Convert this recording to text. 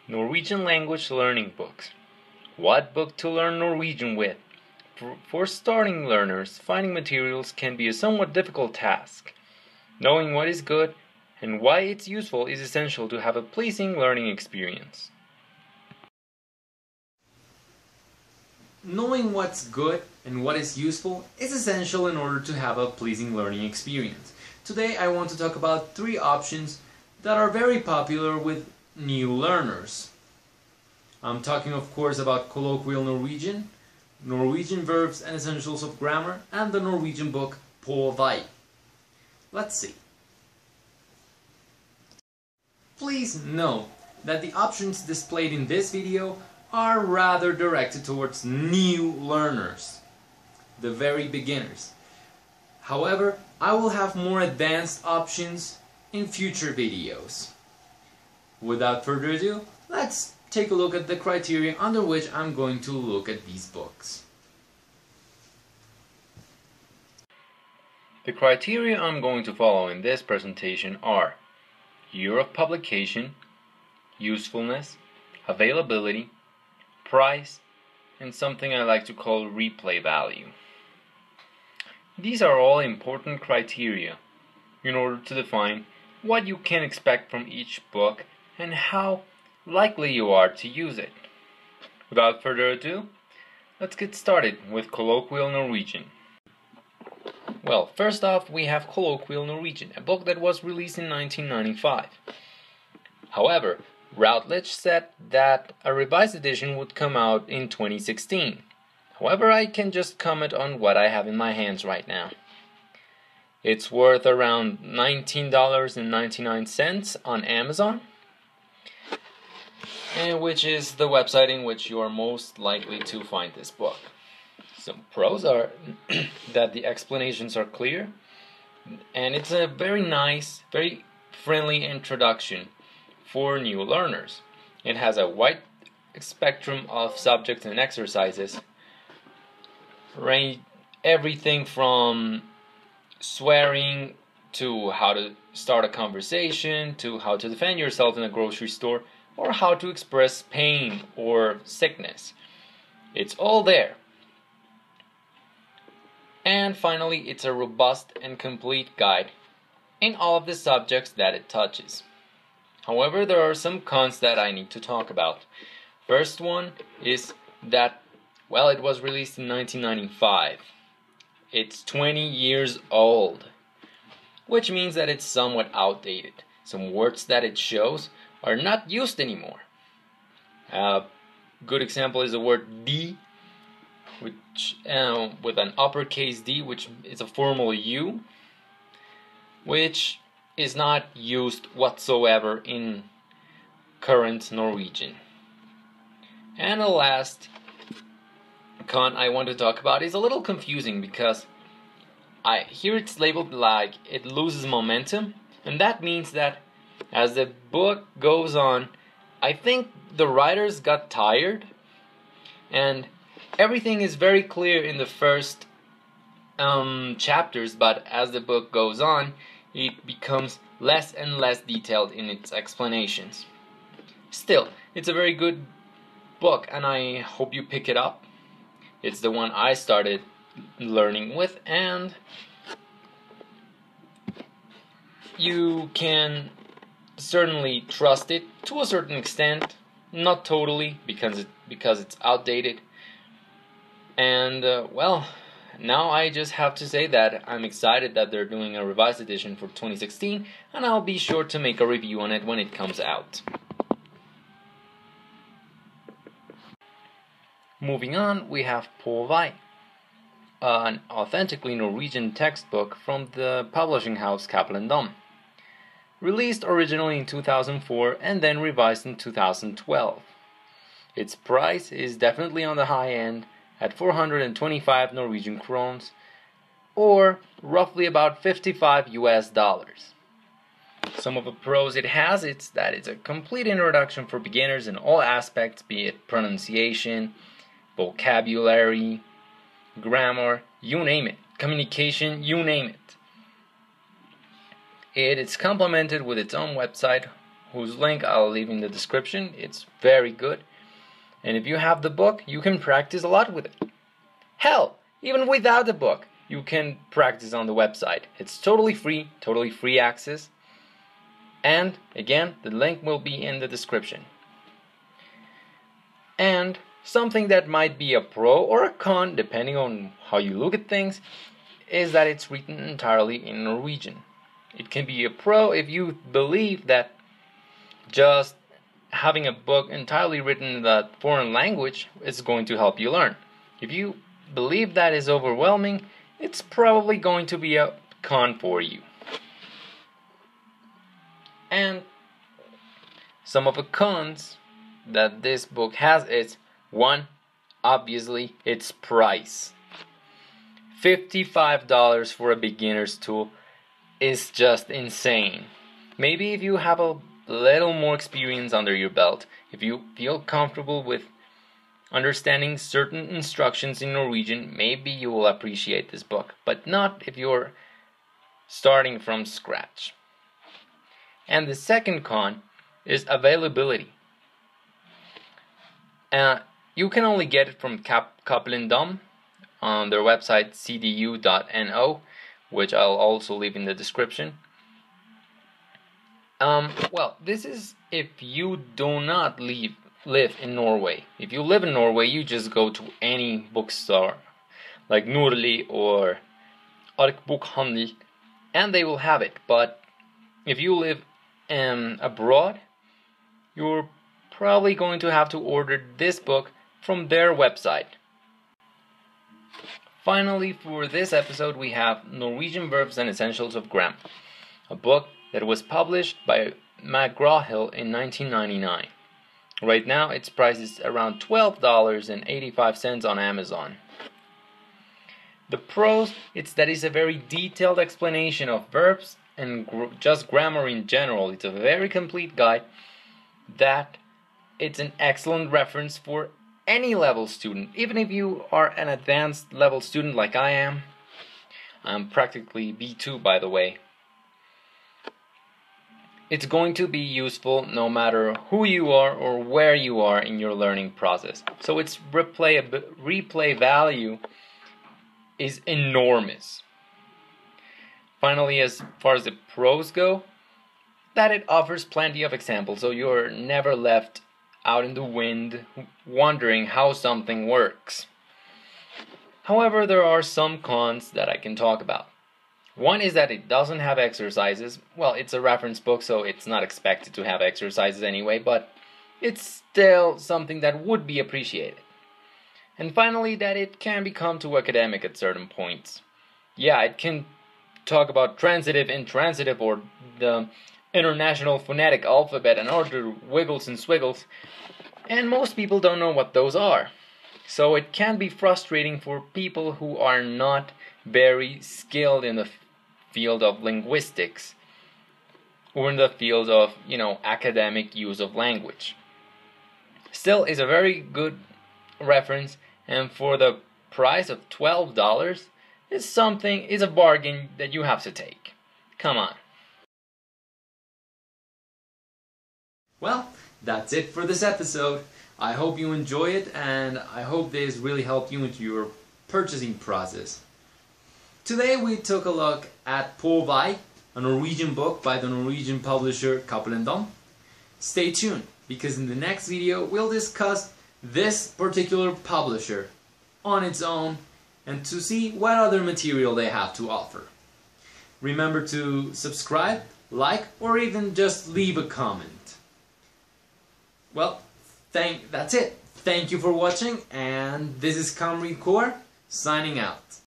Norwegian language learning books. What book to learn Norwegian with? For starting learners, finding materials can be a somewhat difficult task. Knowing what is good and why it's useful is essential to have a pleasing learning experience. Knowing what's good and what is useful is essential in order to have a pleasing learning experience. Today I want to talk about 3 options that are very popular with new learners. I'm talking of course about colloquial Norwegian, Norwegian verbs and essentials of grammar, and the Norwegian book På vei. Let's see. Please note that the options displayed in this video are rather directed towards new learners, the very beginners. However, I will have more advanced options in future videos. Without further ado, let's take a look at the criteria under which I'm going to look at these books. The criteria I'm going to follow in this presentation are year of publication, usefulness, availability, price, and something I like to call replay value. These are all important criteria in order to define what you can expect from each book and how likely you are to use it. Without further ado, let's get started with colloquial Norwegian. Well, first off, we have Colloquial Norwegian, a book that was released in 1995. However, Routledge said that a revised edition would come out in 2016. However, I can just comment on what I have in my hands right now. It's worth around $19.99 on Amazon, which is the website in which you are most likely to find this book. Some pros are that the explanations are clear, and it's a very nice, very friendly introduction for new learners. It has a wide spectrum of subjects and exercises, everything from swearing to how to start a conversation to how to defend yourself in a grocery store or how to express pain or sickness. It's all there. And finally, it's a robust and complete guide in all of the subjects that it touches. However, there are some cons that I need to talk about. First one is that, well, it was released in 1995. It's 20 years old, which means that it's somewhat outdated. Some words that it shows are not used anymore. A good example is the word D, which with an uppercase D, which is a formal U, which is not used whatsoever in current Norwegian. And the last con I want to talk about is a little confusing because here it's labeled like it loses momentum, and that means that as the book goes on, I think the writers got tired, and everything is very clear in the first chapters, but as the book goes on, it becomes less and less detailed in its explanations. Still, it's a very good book, and I hope you pick it up. It's the one I started learning with, and you can certainly trust it to a certain extent, not totally because it's outdated. And well, now I just have to say that I'm excited that they're doing a revised edition for 2016, and I'll be sure to make a review on it when it comes out. Moving on, we have På vei, an authentically Norwegian textbook from the publishing house Cappelen Dam. Released originally in 2004 and then revised in 2012. Its price is definitely on the high end at 425 Norwegian crowns, or roughly about $55 US. Some of the pros it has is that it's a complete introduction for beginners in all aspects, be it pronunciation, vocabulary, grammar, you name it, communication, you name it. It is complemented with its own website whose link I'll leave in the description. It's very good. And if you have the book, you can practice a lot with it. Hell, even without the book, you can practice on the website. It's totally free access. And again, the link will be in the description. And something that might be a pro or a con, depending on how you look at things, is that it's written entirely in Norwegian. It can be a pro if you believe that just having a book entirely written in that foreign language is going to help you learn. If you believe that is overwhelming, it's probably going to be a con for you. And some of the cons that this book has is, one, obviously, its price. $55 for a beginner's tool is just insane. Maybe if you have a little more experience under your belt, if you feel comfortable with understanding certain instructions in Norwegian, maybe you will appreciate this book, but not if you're starting from scratch. And the second con is availability. You can only get it from Cappelen on their website cdu.no, which I'll also leave in the description. Well, this is if you do not live in Norway. If you live in Norway, you just go to any bookstore like Norli or Arkbokhandel and they will have it. But if you live abroad, you're probably going to have to order this book from their website. Finally, for this episode, we have Norwegian Verbs and Essentials of Grammar, a book that was published by McGraw-Hill in 1999. Right now, its price is around $12.85 on Amazon. The pros, it's that it's a very detailed explanation of verbs and just grammar in general. It's a very complete guide that it's an excellent reference for any level student. Even if you are an advanced level student like I am. I'm practically B2, by the way. It's going to be useful no matter who you are or where you are in your learning process. So its replay value is enormous. Finally, as far as the pros go, that it offers plenty of examples, so you're never left out in the wind wondering how something works. However, there are some cons that I can talk about. One is that it doesn't have exercises. Well, it's a reference book, so it's not expected to have exercises anyway, but it's still something that would be appreciated. And finally, that it can become too academic at certain points. Yeah, it can talk about transitive, intransitive, or the International Phonetic Alphabet and other wiggles and swiggles, and most people don't know what those are. So it can be frustrating for people who are not very skilled in the field of linguistics or in the field of, academic use of language. Still, is a very good reference, and for the price of $12 is a bargain that you have to take. Come on. Well, that's it for this episode. I hope you enjoy it, and I hope this really helped you into your purchasing process. Today we took a look at På Vei, a Norwegian book by the Norwegian publisher Cappelen. Stay tuned, because in the next video we'll discuss this particular publisher on its own and to see what other material they have to offer. Remember to subscribe, like, or even just leave a comment. Well, that's it. Thank you for watching, and this is Kamri Kaur signing out.